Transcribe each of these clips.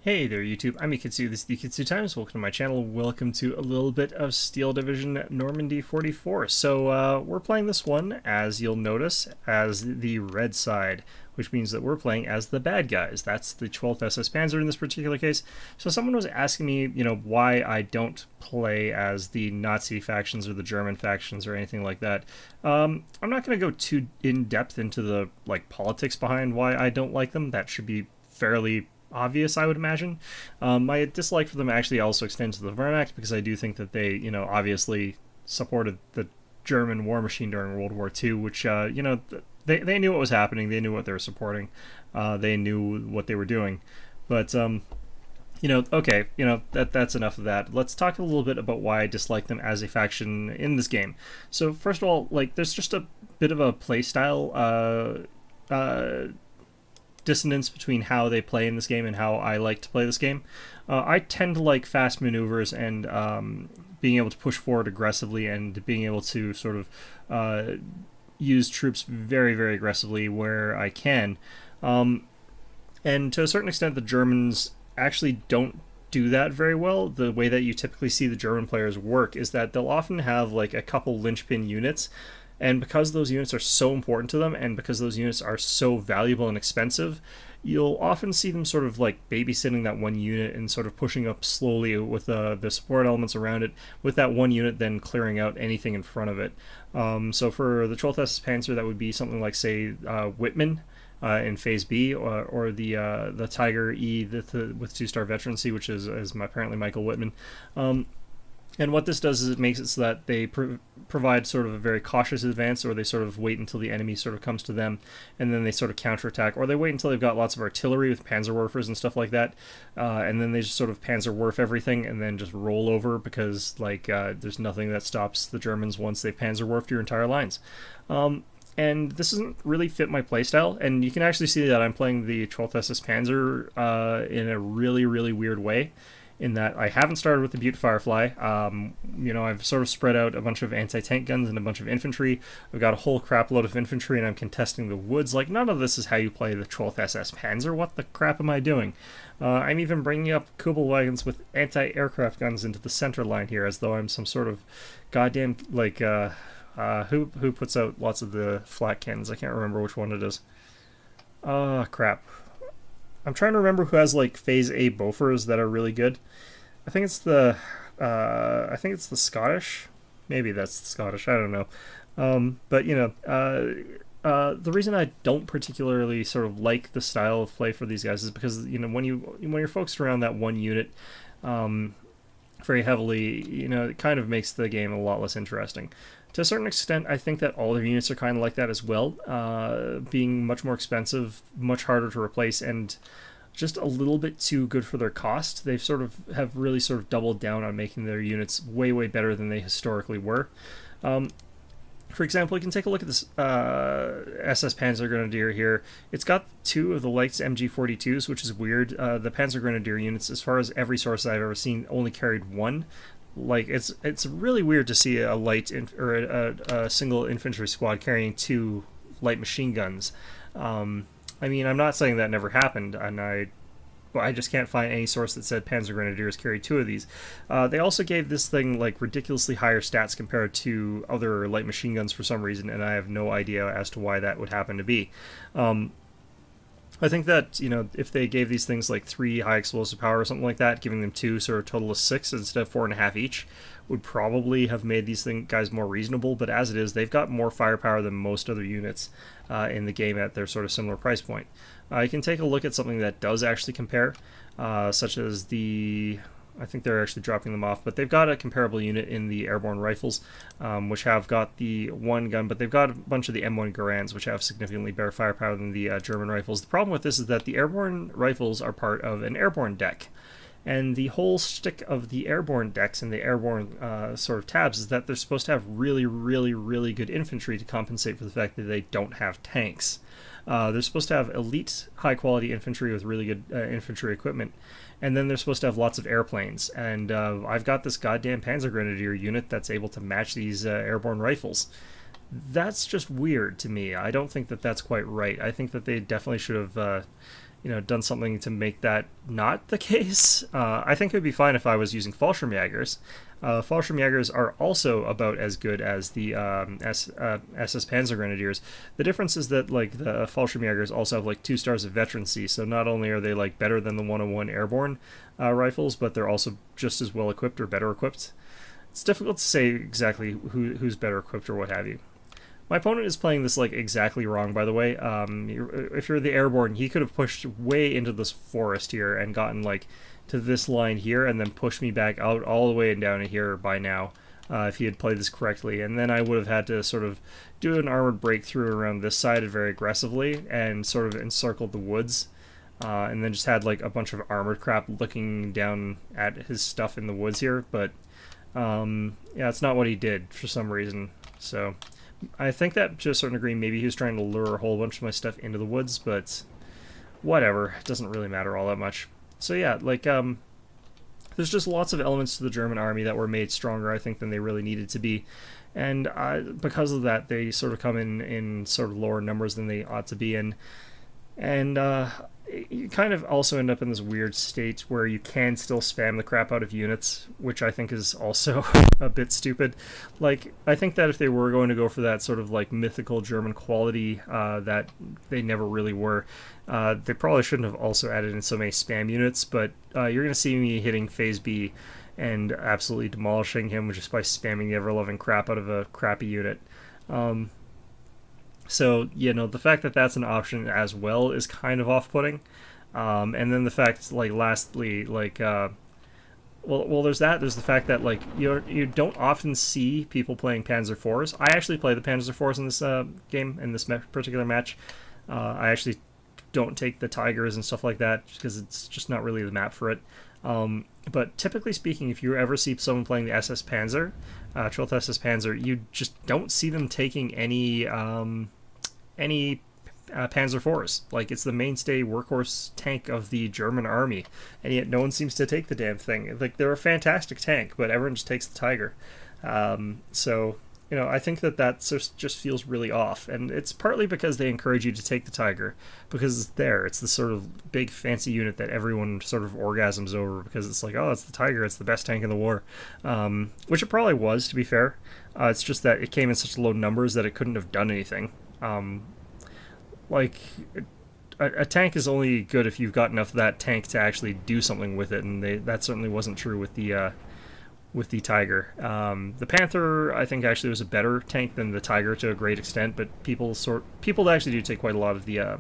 Hey there YouTube, I'm Yukitsu, this is the Yukitsu Times, welcome to my channel, welcome to a little bit of Steel Division Normandy 44. So we're playing this one, as you'll notice, as the red side, which means that we're playing as the bad guys. That's the 12th SS Panzer in this particular case. So someone was asking me, why I don't play as the Nazi factions or the German factions or anything like that. I'm not going to go too in-depth into the politics behind why I don't like them. That should be fairly obvious, I would imagine. My dislike for them actually also extends to the Wehrmacht because I do think that they, obviously supported the German war machine during World War II, which, they knew what was happening. They knew what they were supporting. They knew what they were doing. But, okay, that's enough of that. Let's talk a little bit about why I dislike them as a faction in this game. So, first of all, there's just a bit of a playstyle, dissonance between how they play in this game and how I like to play this game. I tend to like fast maneuvers and being able to push forward aggressively and being able to sort of use troops very, very aggressively where I can. And to a certain extent, the Germans actually don't do that very well. The way that you typically see the German players work is that they'll often have a couple linchpin units, and because those units are so important to them, and because those units are so valuable and expensive, you'll often see them sort of babysitting that one unit and sort of pushing up slowly with the support elements around it, with that one unit then clearing out anything in front of it. So for the 12th SS Panzer, that would be something like, say, Whitman in Phase B, or the Tiger E with 2-star veterancy, which is apparently Michael Whitman. And what this does is it makes it so that they provide sort of a very cautious advance, or they sort of wait until the enemy sort of comes to them, and then they sort of counterattack, or they wait until they've got lots of artillery with Panzerwerfers and stuff like that, and then they just sort of Panzerwerf everything and then just roll over because there's nothing that stops the Germans once they've Panzerwerfed your entire lines. And this doesn't really fit my playstyle, and you can actually see that I'm playing the 12th SS Panzer in a really, really weird way, in that I haven't started with the Butte Firefly. I've sort of spread out a bunch of anti-tank guns and a bunch of infantry. I've got a whole crap load of infantry, and I'm contesting the woods. None of this is how you play the 12th SS Panzer. What the crap am I doing? I'm even bringing up Kubelwagens with anti-aircraft guns into the center line here, as though I'm some sort of goddamn, who puts out lots of the flat cannons? I can't remember which one it is. Crap. I'm trying to remember who has Phase A Bofors that are really good. I think it's the Scottish. Maybe that's the Scottish. I don't know. But the reason I don't particularly sort of like the style of play for these guys is because when you're focused around that one unit very heavily, it kind of makes the game a lot less interesting. To a certain extent, I think that all their units are kind of like that as well, being much more expensive, much harder to replace, and just a little bit too good for their cost. They've have really doubled down on making their units way, way better than they historically were. For example, you can take a look at this SS Panzer Grenadier here. It's got 2 of the light MG42s, which is weird. The Panzer Grenadier units, as far as every source I've ever seen, only carried 1. It's really weird to see a light or a single infantry squad carrying 2 light machine guns. I mean, I'm not saying that never happened, and I just can't find any source that said Panzer Grenadiers carried 2 of these. They also gave this thing ridiculously higher stats compared to other light machine guns for some reason, and I have no idea as to why that would happen to be. I think that, if they gave these things 3 high explosive power or something like that, giving them 2, so a total of 6 instead of 4.5 each, would probably have made these guys more reasonable, but as it is, they've got more firepower than most other units in the game at their sort of similar price point. You can take a look at something that does actually compare, such as I think they're actually dropping them off, but they've got a comparable unit in the airborne rifles, which have got the 1 gun, but they've got a bunch of the M1 Garands, which have significantly better firepower than the German rifles. The problem with this is that the airborne rifles are part of an airborne deck, and the whole shtick of the airborne decks and the airborne sort of tabs is that they're supposed to have really, really, really good infantry to compensate for the fact that they don't have tanks. They're supposed to have elite, high-quality infantry with really good infantry equipment, and then they're supposed to have lots of airplanes. And I've got this goddamn Panzer Grenadier unit that's able to match these airborne rifles. That's just weird to me. I don't think that that's quite right. I think that they definitely should have done something to make that not the case. I think it would be fine if I was using Fallschirmjägers. Fallschirmjägers are also about as good as the SS Panzer Grenadiers. The difference is that like the Fallschirmjägers also have like 2 stars of veterancy, so not only are they like better than the 101 airborne rifles, but they're also just as well equipped or better equipped. It's difficult to say exactly who's better equipped or what have you. My opponent is playing this like exactly wrong, by the way. If you're the airborne, he could have pushed way into this forest here and gotten like to this line here and then pushed me back out all the way and down to here by now, if he had played this correctly. And then I would have had to sort of do an armored breakthrough around this side very aggressively and sort of encircled the woods, and then just had like a bunch of armored crap looking down at his stuff in the woods here. But yeah, it's not what he did for some reason. So I think that to a certain degree maybe he was trying to lure a whole bunch of my stuff into the woods, but whatever, it doesn't really matter all that much. So yeah, like there's just lots of elements to the German army that were made stronger, I think, than they really needed to be, and because of that they sort of come in sort of lower numbers than they ought to be in. And you kind of also end up in this weird state where you can still spam the crap out of units, which I think is also a bit stupid. Like, I think that if they were going to go for that sort of like mythical German quality that they never really were, they probably shouldn't have also added in so many spam units. But you're going to see me hitting Phase B and absolutely demolishing him just by spamming the ever-loving crap out of a crappy unit. So, the fact that that's an option as well is kind of off-putting. And then the fact, like, lastly, like, well, there's that. There's the fact that, like, you don't often see people playing Panzer IVs. I actually play the Panzer IVs in this game, in this particular match. I actually don't take the Tigers and stuff like that, because it's just not really the map for it. But typically speaking, if you ever see someone playing the SS Panzer, 12th SS Panzer, you just don't see them taking any Panzer IVs. Like, it's the mainstay workhorse tank of the German army, and yet no one seems to take the damn thing. Like, they're a fantastic tank, but everyone just takes the Tiger. So, I think that just feels really off, and it's partly because they encourage you to take the Tiger, because it's there. It's the sort of big fancy unit that everyone sort of orgasms over, because it's like, oh, it's the Tiger, it's the best tank in the war, which it probably was, to be fair. It's just that it came in such low numbers that it couldn't have done anything. Like, a tank is only good if you've got enough of that tank to actually do something with it, and that certainly wasn't true with the Tiger. The Panther, I think, actually was a better tank than the Tiger to a great extent, but people actually do take quite a lot of the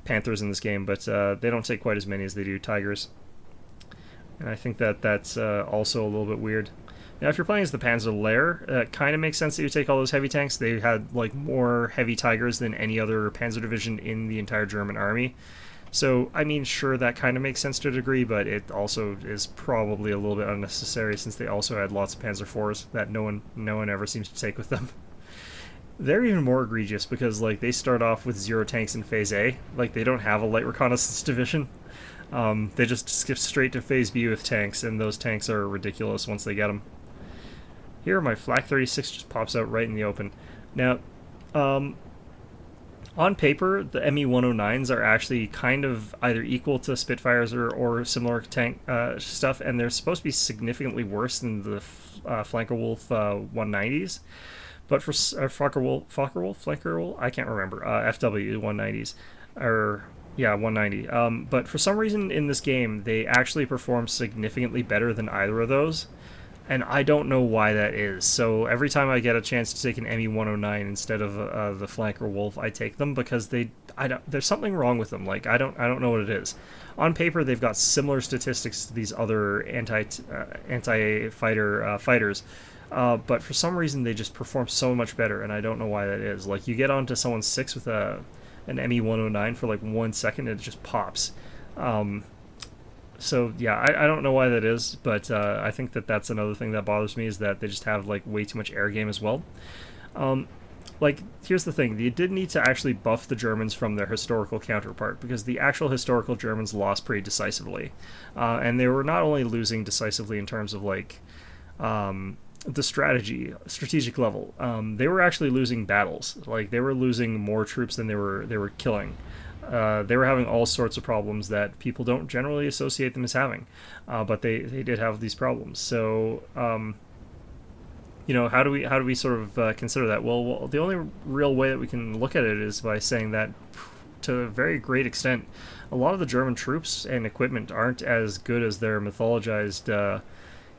Panthers in this game, but they don't take quite as many as they do Tigers. And I think that's also a little bit weird. Now, if you're playing as the Panzer Lehr, it kind of makes sense that you take all those heavy tanks. They had like more heavy Tigers than any other Panzer division in the entire German army. So, I mean, sure, that kind of makes sense to a degree, but it also is probably a little bit unnecessary, since they also had lots of Panzer IVs that no one ever seems to take with them. They're even more egregious because, like, they start off with 0 tanks in Phase A. Like, they don't have a light reconnaissance division. They just skip straight to Phase B with tanks, and those tanks are ridiculous once they get them. Here, my Flak 36 just pops out right in the open. Now, on paper, the Me-109s are actually kind of either equal to Spitfires or similar tank stuff, and they're supposed to be significantly worse than the Flankerwolf 190s. But for Flankerwolf, I can't remember, FW 190s, or yeah, 190. But for some reason in this game, they actually perform significantly better than either of those. And I don't know why that is. So every time I get a chance to take an Me-109 instead of the Flanker Wolf, I take them, because there's something wrong with them. Like, I don't know what it is. On paper, they've got similar statistics to these other anti-fighter fighters, but for some reason they just perform so much better, and I don't know why that is. Like, you get onto someone's 6 with an Me-109 for like 1 second, and it just pops. So yeah, I don't know why that is, but I think that's another thing that bothers me, is that they just have like way too much air game as well. Like, here's the thing, you did need to actually buff the Germans from their historical counterpart, because the actual historical Germans lost pretty decisively, and they were not only losing decisively in terms of like the strategic level, they were actually losing battles. Like, they were losing more troops than they were killing. They were having all sorts of problems that people don't generally associate them as having, but they did have these problems. So how do we sort of consider that? Well, the only real way that we can look at it is by saying that, to a very great extent, a lot of the German troops and equipment aren't as good as their mythologized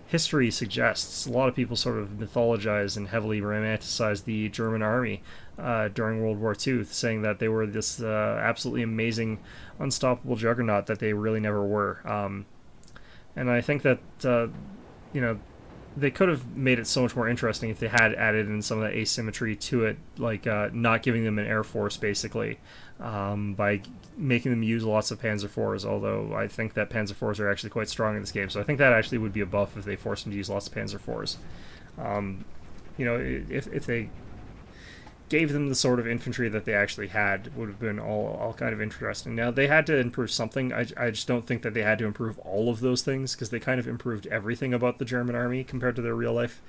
history suggests. A lot of people sort of mythologize and heavily romanticize the German army during World War II, saying that they were this absolutely amazing, unstoppable juggernaut that they really never were. And I think that you know they could have made it so much more interesting if they had added in some of the asymmetry to it, like not giving them an air force, basically, by making them use lots of Panzer IVs, although I think that Panzer IVs are actually quite strong in this game, so I think that actually would be a buff if they forced them to use lots of Panzer IVs. If they gave them the sort of infantry that they actually had, would have been all kind of interesting. Now, they had to improve something. I just don't think that they had to improve all of those things, because they kind of improved everything about the German army compared to their real-life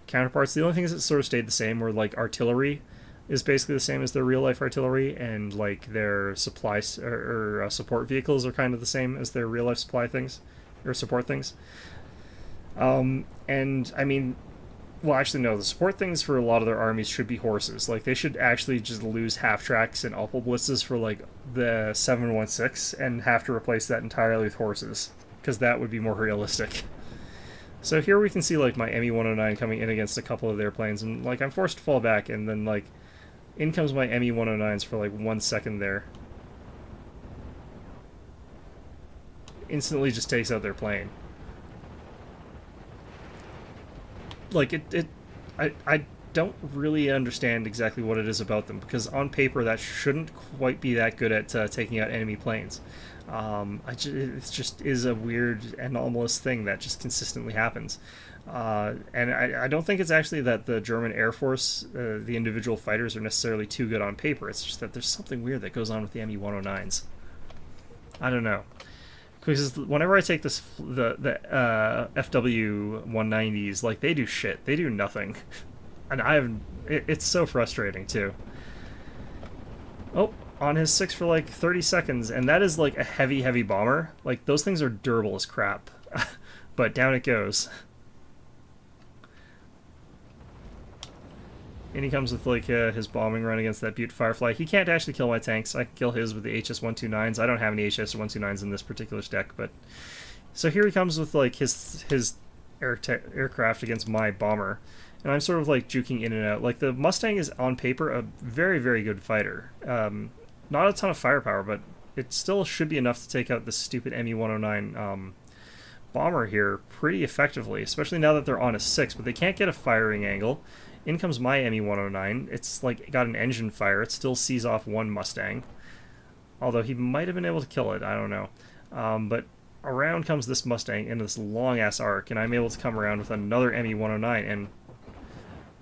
counterparts. The only things that sort of stayed the same were, like, artillery is basically the same as their real-life artillery, and, like, their supplies or support vehicles are kind of the same as their real-life supply things, or support things. And, I mean, well, actually, no. The support things for a lot of their armies should be horses. Like, they should actually just lose half-tracks and Opel blitzes for, like, the 716 and have to replace that entirely with horses, because that would be more realistic. So here we can see, like, my Me-109 coming in against a couple of their planes, and, like, I'm forced to fall back, and then, like, in comes my Me-109s for, like, 1 second there. Instantly just takes out their plane. Like, I don't really understand exactly what it is about them, because on paper that shouldn't quite be that good at taking out enemy planes. It just is a weird, anomalous thing that just consistently happens. And I don't think it's actually that the German Air Force, the individual fighters, are necessarily too good on paper. It's just that there's something weird that goes on with the Me-109s. I don't know. Because whenever I take the FW-190s, like, they do shit. They do nothing. And it's so frustrating, too. Oh, on his 6 for, like, 30 seconds. And that is, like, a heavy, heavy bomber. Like, those things are durable as crap. But down it goes. And he comes with, like, his bombing run against that Butte Firefly. He can't actually kill my tanks. I can kill his with the HS-129s. I don't have any HS-129s in this particular deck, but... So here he comes with, like, his aircraft against my bomber. And I'm sort of, like, juking in and out. Like, the Mustang is, on paper, a very, very good fighter. Not a ton of firepower, but it still should be enough to take out this stupid Me-109 bomber here pretty effectively, especially now that they're on a 6, but they can't get a firing angle. In comes my Me-109. It's, like, got an engine fire. It still sees off one Mustang. Although he might have been able to kill it. I don't know. But around comes this Mustang into this long-ass arc, and I'm able to come around with another Me-109, and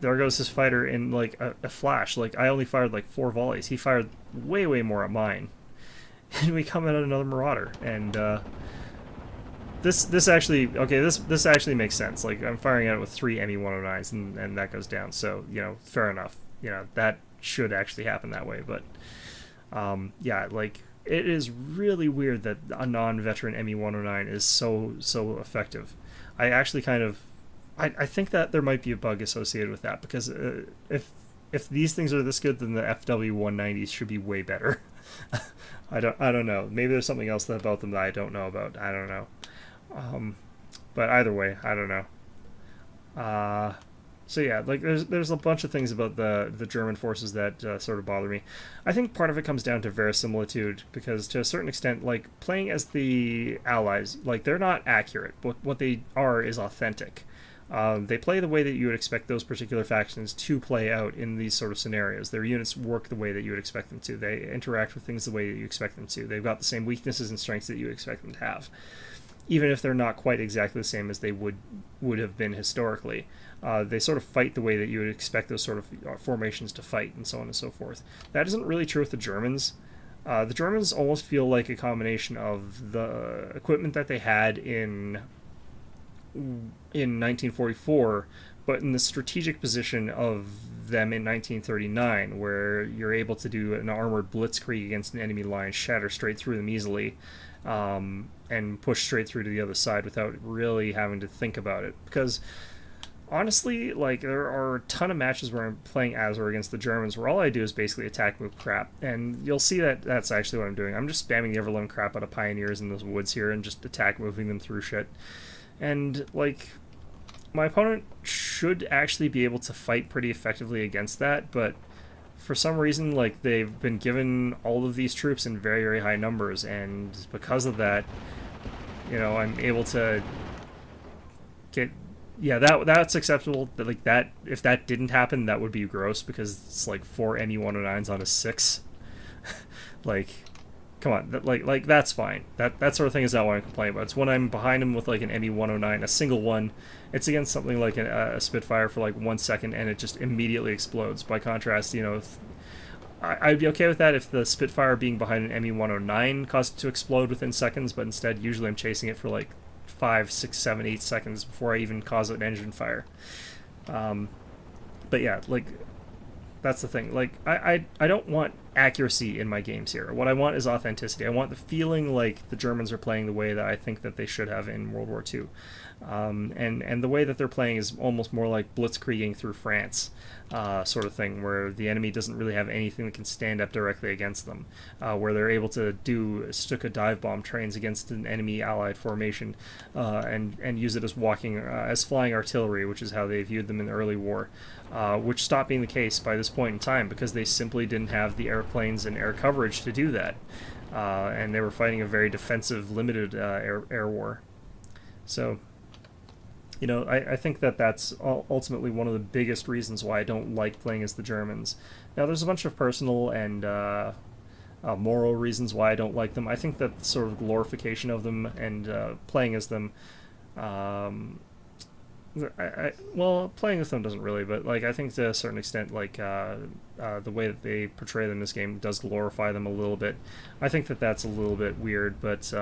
there goes his fighter in, like, a flash. Like, I only fired, like, 4 volleys. He fired way, way more at mine. And we come at another Marauder, and, This actually makes sense. Like, I'm firing at it with 3 Me-109s, and that goes down. So, fair enough. That should actually happen that way. But yeah, like, it is really weird that a non-veteran Me-109 is so effective. I actually I think that there might be a bug associated with that, because if these things are this good, then the FW-190s should be way better. I don't know. Maybe there's something else about them that I don't know about. I don't know. But either way, I don't know. So yeah, like, there's a bunch of things about the German forces that sort of bother me. I think part of it comes down to verisimilitude, because to a certain extent, like, playing as the Allies, like, they're not accurate, but what they are is authentic. They play the way that you would expect those particular factions to play out in these sort of scenarios. Their units work the way that you would expect them to. They interact with things the way that you expect them to. They've got the same weaknesses and strengths that you would expect them to have, even if they're not quite exactly the same as they would have been historically. They sort of fight the way that you would expect those sort of formations to fight, and so on and so forth. That isn't really true with the Germans. The Germans almost feel like a combination of the equipment that they had in 1944, but in the strategic position of them in 1939, where you're able to do an armored blitzkrieg against an enemy line, shatter straight through them easily, and push straight through to the other side without really having to think about it. Because honestly, like, there are a ton of matches where I'm playing as or against the Germans where all I do is basically attack move crap, and you'll see that that's actually what I'm doing. I'm just spamming the Everlone crap out of pioneers in those woods here and just attack moving them through shit. And, like, my opponent should actually be able to fight pretty effectively against that, but for some reason, like, they've been given all of these troops in very, very high numbers, and because of that, you know, I'm able to get... Yeah, that's acceptable. Like, that, if that didn't happen, that would be gross, because it's like 4 ME-109s on a 6. Like, come on, like that's fine. That sort of thing is not what I'm complaining about. It's when I'm behind him with like an ME-109, a single one. It's against something like a Spitfire for like 1 second, and it just immediately explodes. By contrast, you know, I'd be okay with that if the Spitfire being behind an ME-109 caused it to explode within seconds, but instead, usually I'm chasing it for like 5, 6, 7, 8 seconds before I even cause an engine fire. But yeah, like, that's the thing. Like, I don't want accuracy in my games here. What I want is authenticity. I want the feeling like the Germans are playing the way that I think that they should have in World War II. And the way that they're playing is almost more like blitzkrieging through France, sort of thing, where the enemy doesn't really have anything that can stand up directly against them, where they're able to do Stuka dive bomb trains against an enemy allied formation, and use it as as flying artillery, which is how they viewed them in the early war, which stopped being the case by this point in time because they simply didn't have the airplanes and air coverage to do that, and they were fighting a very defensive, limited air war. So, you know, I think that that's ultimately one of the biggest reasons why I don't like playing as the Germans. Now, there's a bunch of personal and moral reasons why I don't like them. I think that the sort of glorification of them and playing as them, well, playing with them doesn't really, but like I think to a certain extent, like the way that they portray them in this game does glorify them a little bit. I think that that's a little bit weird, but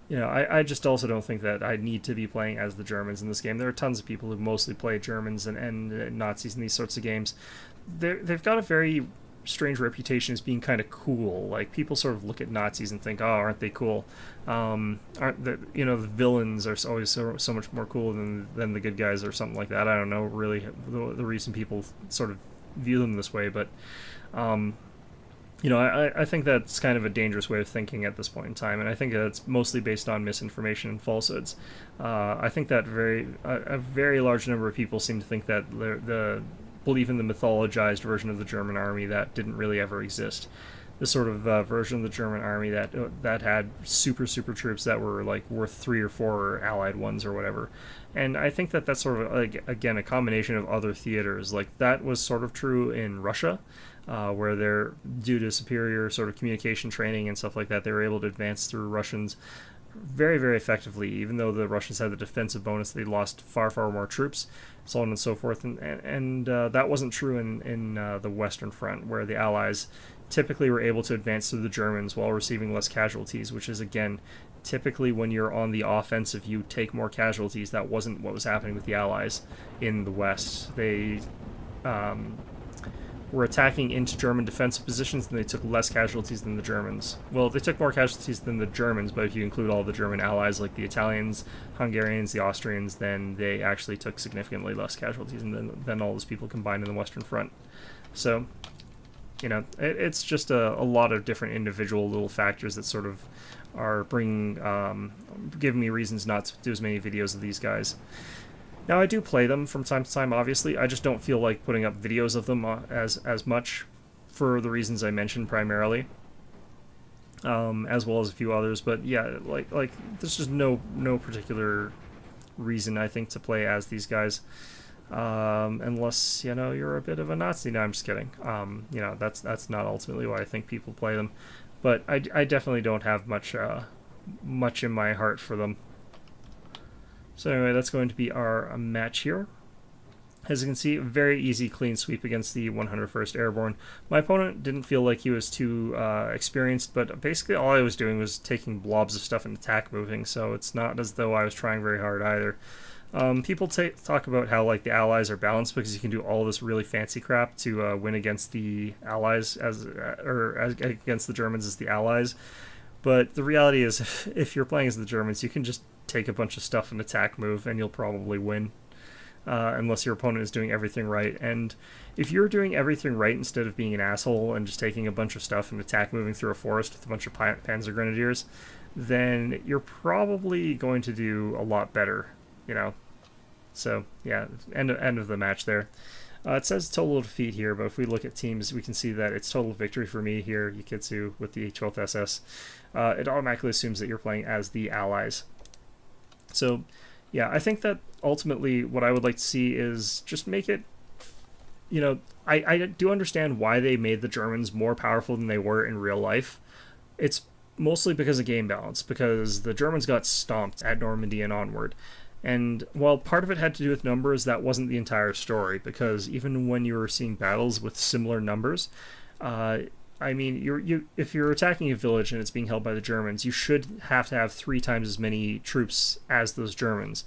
you know, I just also don't think that I need to be playing as the Germans in this game. There are tons of people who mostly play Germans and Nazis in these sorts of games. They've got a very strange reputation as being kind of cool. Like, people sort of look at Nazis and think, oh, aren't they cool? Aren't the, you know, the villains are always so much more cool than the good guys or something like that. I don't know really the reason people sort of view them this way, but you know, I think that's kind of a dangerous way of thinking at this point in time, and I think that's mostly based on misinformation and falsehoods. I think that a very large number of people seem to think that the believe in the mythologized version of the German army that didn't really ever exist. The sort of version of the German army that had super troops that were like worth 3 or 4 allied ones or whatever. And I think that that's sort of, like, again, a combination of other theaters. Like, that was sort of true in Russia, where they're, due to superior sort of communication training and stuff like that, they were able to advance through Russians very effectively. Even though the Russians had the defensive bonus, they lost far more troops, so on and so forth. And that wasn't true in the Western Front, where the Allies typically were able to advance through the Germans while receiving less casualties, which is, again, typically when you're on the offensive, you take more casualties. That wasn't what was happening with the Allies in the West. They were attacking into German defensive positions, and they took less casualties than the Germans. Well, they took more casualties than the Germans, but if you include all the German allies, like the Italians, Hungarians, the Austrians, then they actually took significantly less casualties than all those people combined in the Western Front. So, you know, it's just a lot of different individual little factors that sort of are giving me reasons not to do as many videos of these guys. Now, I do play them from time to time, obviously. I just don't feel like putting up videos of them as much, for the reasons I mentioned primarily, as well as a few others. But yeah, like there's just no particular reason, I think, to play as these guys, unless, you know, you're a bit of a Nazi. No, I'm just kidding. You know, that's not ultimately why I think people play them, but I definitely don't have much in my heart for them. So anyway, that's going to be our match here. As you can see, very easy, clean sweep against the 101st Airborne. My opponent didn't feel like he was too experienced, but basically all I was doing was taking blobs of stuff and attack moving, so it's not as though I was trying very hard either. People talk about how like the allies are balanced because you can do all this really fancy crap to win against the allies as against the Germans as the allies. But the reality is, if you're playing as the Germans, you can just take a bunch of stuff and attack move, and you'll probably win. Unless your opponent is doing everything right. And if you're doing everything right instead of being an asshole and just taking a bunch of stuff and attack moving through a forest with a bunch of Panzer Grenadiers, then you're probably going to do a lot better, you know. So, yeah, end of the match there. It says total defeat here, but if we look at teams, we can see that it's total victory for me here, Yukitsu, with the 12th SS. It automatically assumes that you're playing as the Allies. So, yeah, I think that ultimately what I would like to see is just make it, you know, I do understand why they made the Germans more powerful than they were in real life. It's mostly because of game balance, because the Germans got stomped at Normandy and onward. And while part of it had to do with numbers, that wasn't the entire story, because even when you were seeing battles with similar numbers, I mean, if you're attacking a village and it's being held by the Germans, you should have to have 3 times as many troops as those Germans.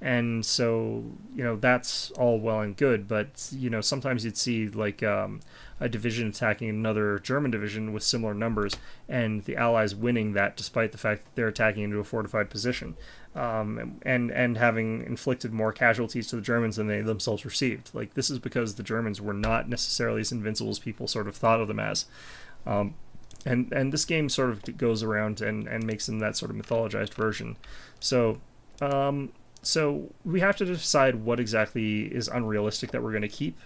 And so, you know, that's all well and good, but, you know, sometimes you'd see, like, a division attacking another German division with similar numbers, and the Allies winning that despite the fact that they're attacking into a fortified position, and having inflicted more casualties to the Germans than they themselves received. Like, this is because the Germans were not necessarily as invincible as people sort of thought of them as. And this game sort of goes around and makes them that sort of mythologized version. So, so we have to decide what exactly is unrealistic that we're going to keep.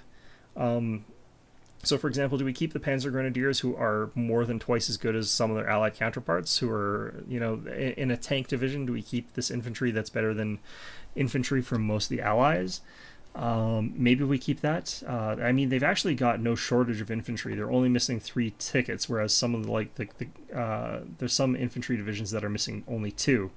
So, for example, do we keep the Panzer Grenadiers, who are more than twice as good as some of their allied counterparts, who are, you know, in a tank division? Do we keep this infantry that's better than infantry from most of the allies? Maybe we keep that. I mean, they've actually got no shortage of infantry. They're only missing 3 tickets, whereas some of there's some infantry divisions that are missing only 2.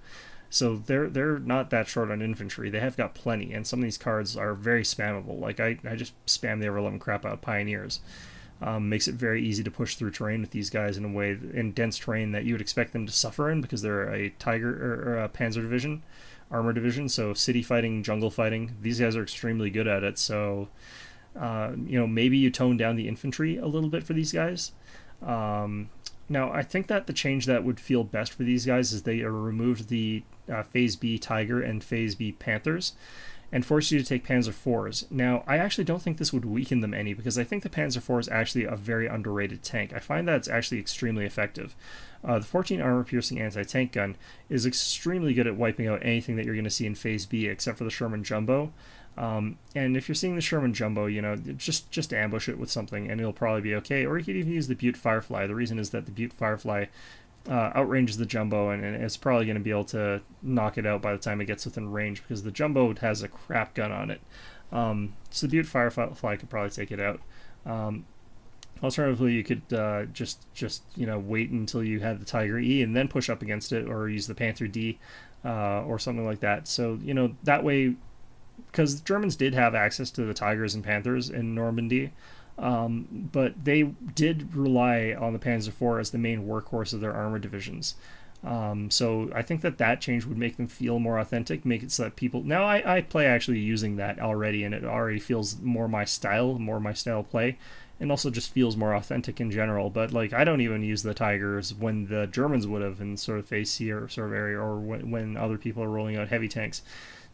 So they're not that short on infantry. They have got plenty, and some of these cards are very spammable. Like, I just spam the ever-loving crap out of Pioneers. Makes it very easy to push through terrain with these guys in a way, in dense terrain that you would expect them to suffer in, because they're a Tiger or a Panzer division, armor division. So city fighting, jungle fighting, these guys are extremely good at it. So, you know, maybe you tone down the infantry a little bit for these guys. Now, I think that the change that would feel best for these guys is they removed the Phase B Tiger and Phase B Panthers and forced you to take Panzer IVs. Now, I actually don't think this would weaken them any, because I think the Panzer IV is actually a very underrated tank. I find that it's actually extremely effective. The 14 armor-piercing anti-tank gun is extremely good at wiping out anything that you're going to see in Phase B, except for the Sherman Jumbo. And if you're seeing the Sherman Jumbo, you know, just ambush it with something and it'll probably be okay. Or you could even use the Butte Firefly. The reason is that the Butte Firefly outranges the Jumbo, and it's probably going to be able to knock it out by the time it gets within range, because the Jumbo has a crap gun on it. So the Butte Firefly could probably take it out. Alternatively, you could just you know, wait until you have the Tiger E and then push up against it, or use the Panther D or something like that. So, you know, that way, because the Germans did have access to the Tigers and Panthers in Normandy, but they did rely on the Panzer IV as the main workhorse of their armor divisions. So I think that change would make them feel more authentic, make it so that people... Now, I play actually using that already, and it already feels more my style of play, and also just feels more authentic in general. But, like, I don't even use the Tigers when the Germans would have in sort of Phase C or sort of area, or when other people are rolling out heavy tanks.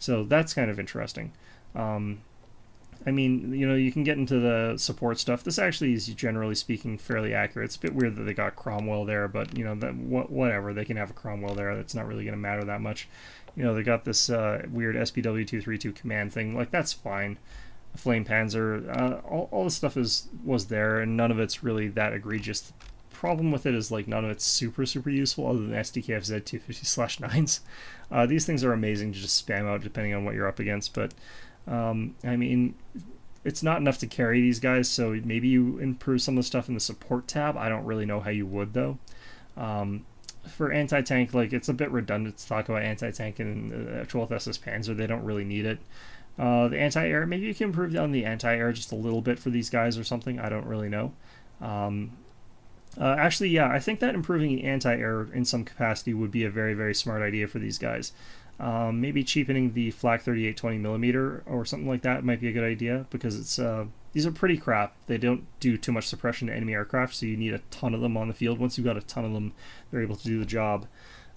So that's kind of interesting. I mean, you know, you can get into the support stuff. This actually is, generally speaking, fairly accurate. It's a bit weird that they got Cromwell there, but, you know, whatever. They can have a Cromwell there. That's not really going to matter that much. You know, they got this weird SPW-232 command thing. Like, that's fine. Flame Panzer. All this stuff was there, and none of it's really that egregious. The problem with it is, like, none of it's super useful, other than SDKFZ 250/9s. These things are amazing to just spam out depending on what you're up against, but I mean, it's not enough to carry these guys, so maybe you improve some of the stuff in the support tab. I don't really know how you would, though. For anti-tank, like, it's a bit redundant to talk about anti-tank in the 12th SS Panzer. They don't really need it. The anti-air, maybe you can improve on the anti-air just a little bit for these guys or something. I don't really know. Actually, yeah, I think that improving the anti-air in some capacity would be a very smart idea for these guys. Maybe cheapening the flak 38 20mm or something like that might be a good idea, because it's these are pretty crap. They don't do too much suppression to enemy aircraft, so you need a ton of them on the field. Once you've got a ton of them, they're able to do the job.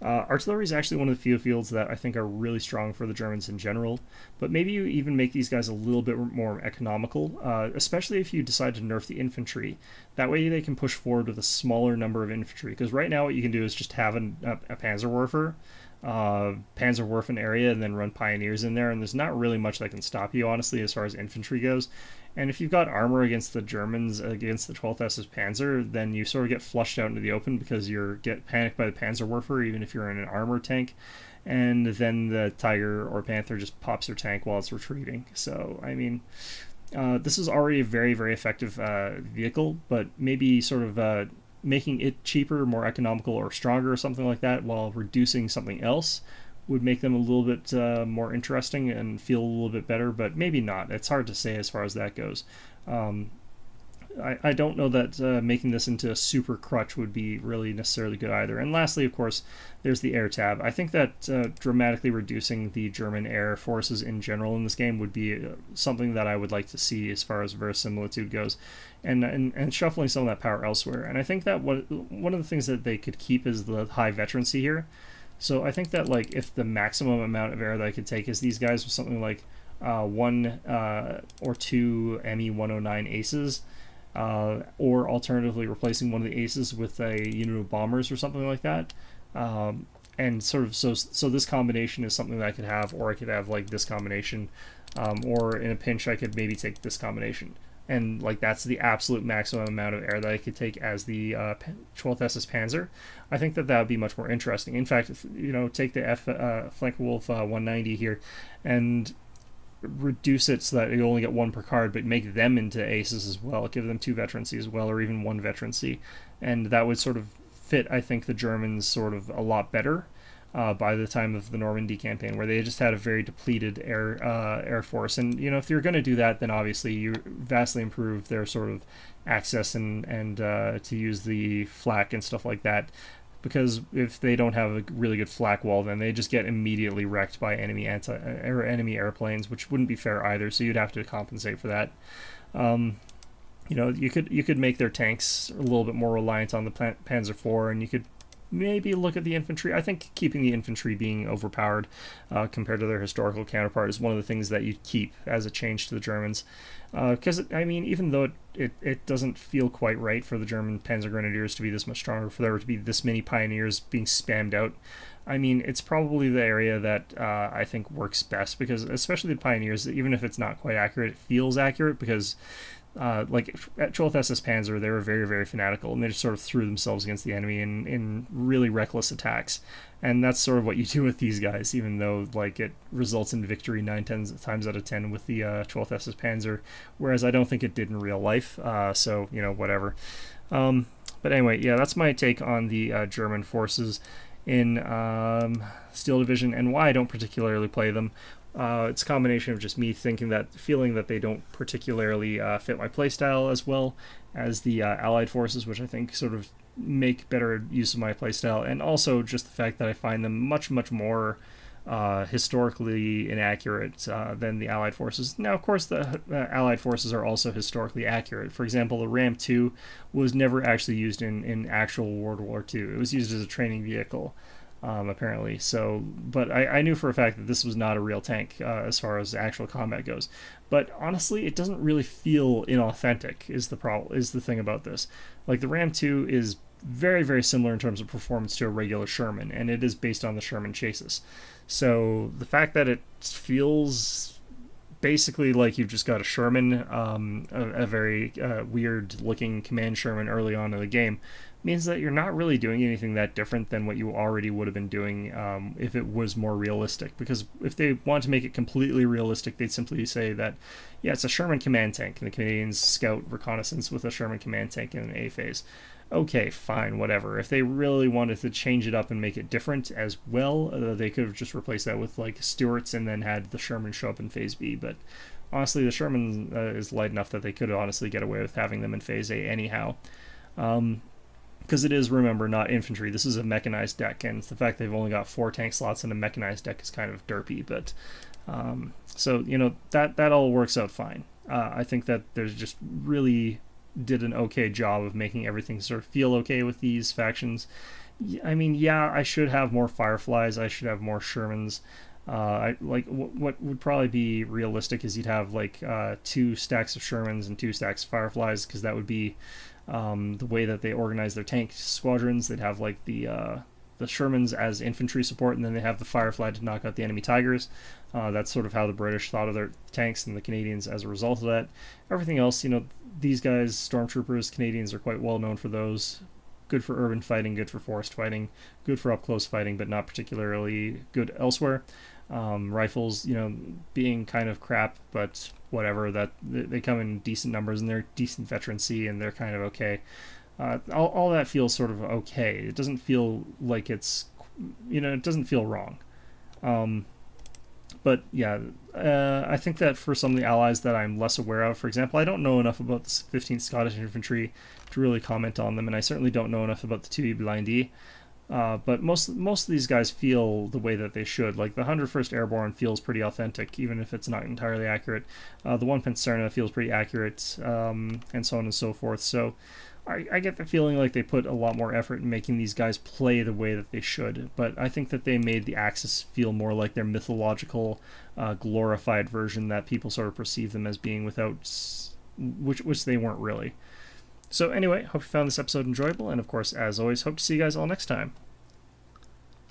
Artillery is actually one of the few fields that I think are really strong for the Germans in general, but maybe you even make these guys a little bit more economical, especially if you decide to nerf the infantry. That way they can push forward with a smaller number of infantry, because right now what you can do is just have a Panzerwerfer, Panzerwerf an area, and then run Pioneers in there, and there's not really much that can stop you, honestly, as far as infantry goes. And if you've got armor against the Germans, against the 12th SS Panzer, then you sort of get flushed out into the open because you get panicked by the Panzerwerfer, even if you're in an armor tank, and then the Tiger or Panther just pops your tank while it's retreating. So, I mean, this is already a very, very effective vehicle, but maybe sort of making it cheaper, more economical, or stronger, or something like that, while reducing something else would make them a little bit more interesting and feel a little bit better, but maybe not. It's hard to say as far as that goes. I don't know that making this into a super crutch would be really necessarily good either. And lastly, of course, there's the air tab. I think that dramatically reducing the German air forces in general in this game would be something that I would like to see as far as verisimilitude goes, and shuffling some of that power elsewhere. And I think that one of the things that they could keep is the high veterancy here. So I think that, like, if the maximum amount of air that I could take is these guys with something like 1 or 2 Me-109 aces, or alternatively replacing one of the aces with a unit of bombers or something like that, and sort of so this combination is something that I could have, or I could have like this combination, or in a pinch I could maybe take this combination. And like that's the absolute maximum amount of air that I could take as the 12th SS Panzer. I think that would be much more interesting. In fact, if, take the Flankerwolf 190 here and reduce it so that you only get 1 per card, but make them into aces as well. Give them 2 veterancy as well, or even 1 veterancy, and that would sort of fit, I think, the Germans sort of a lot better. By the time of the Normandy campaign, where they just had a very depleted air force. And if you're going to do that, then obviously you vastly improve their sort of access and to use the flak and stuff like that, because if they don't have a really good flak wall, then they just get immediately wrecked by enemy airplanes, which wouldn't be fair either. So you'd have to compensate for that. You could make their tanks a little bit more reliant on the Panzer IV, and you could maybe look at the infantry. I think keeping the infantry being overpowered compared to their historical counterpart is one of the things that you keep as a change to the Germans. Because, I mean, even though it doesn't feel quite right for the German Panzer Grenadiers to be this much stronger, for there to be this many Pioneers being spammed out, I mean, it's probably the area that I think works best, because especially the Pioneers, even if it's not quite accurate, it feels accurate, because like at 12th SS Panzer, they were very, very fanatical, and they just sort of threw themselves against the enemy in really reckless attacks. And that's sort of what you do with these guys, even though like it results in victory 9 times out of 10 with the 12th SS Panzer, whereas I don't think it did in real life. So whatever. But anyway, yeah, that's my take on the German forces in Steel Division, and why I don't particularly play them. It's a combination of just me feeling that they don't particularly fit my playstyle as well as the Allied forces, which I think sort of make better use of my playstyle, and also just the fact that I find them much, much more historically inaccurate than the Allied forces. Now, of course, the Allied forces are also historically accurate. For example, the Ram 2 was never actually used in actual World War II. It was used as a training vehicle. Apparently. So, but I knew for a fact that this was not a real tank as far as actual combat goes. But honestly, it doesn't really feel inauthentic. Is the thing about this? Like the Ram 2 is very, very similar in terms of performance to a regular Sherman, and it is based on the Sherman chassis. So the fact that it feels basically like you've just got a Sherman, a very weird-looking command Sherman early on in the game, means that you're not really doing anything that different than what you already would have been doing if it was more realistic. Because if they want to make it completely realistic, they'd simply say that, yeah, it's a Sherman command tank, and the Canadians scout reconnaissance with a Sherman command tank in an A phase. Okay, fine, whatever. If they really wanted to change it up and make it different as well, they could have just replaced that with like Stuarts and then had the Sherman show up in Phase B. But honestly, the Sherman is light enough that they could honestly get away with having them in Phase A anyhow. because it is, remember, not infantry. This is a mechanized deck, and the fact they've only got 4 tank slots in a mechanized deck is kind of derpy. But so that all works out fine. I think that there's just really did an okay job of making everything sort of feel okay with these factions. I mean, yeah, I should have more Fireflies. I should have more Shermans. What would probably be realistic is you'd have like 2 stacks of Shermans and 2 stacks of Fireflies, because that would be the way that they organize their tank squadrons. They'd have like the Shermans as infantry support, and then they have the Firefly to knock out the enemy Tigers. That's sort of how the British thought of their tanks, and the Canadians as a result of that. Everything else, these guys, Stormtroopers, Canadians, are quite well known for those. Good for urban fighting, good for forest fighting, good for up close fighting, but not particularly good elsewhere. Rifles, being kind of crap, but whatever. That they come in decent numbers, and they're decent veterancy, and they're kind of okay. All that feels sort of okay. It doesn't feel like it's, it doesn't feel wrong. But yeah, I think that for some of the allies that I'm less aware of, for example, I don't know enough about the 15th Scottish Infantry to really comment on them, and I certainly don't know enough about the 2E Blindee. But most of these guys feel the way that they should. Like the 101st Airborne feels pretty authentic, even if it's not entirely accurate. The 1 Pancerna feels pretty accurate, and so on and so forth. So I get the feeling like they put a lot more effort in making these guys play the way that they should. But I think that they made the Axis feel more like their mythological, glorified version that people sort of perceive them as being, which they weren't really. So anyway, hope you found this episode enjoyable, and of course, as always, hope to see you guys all next time.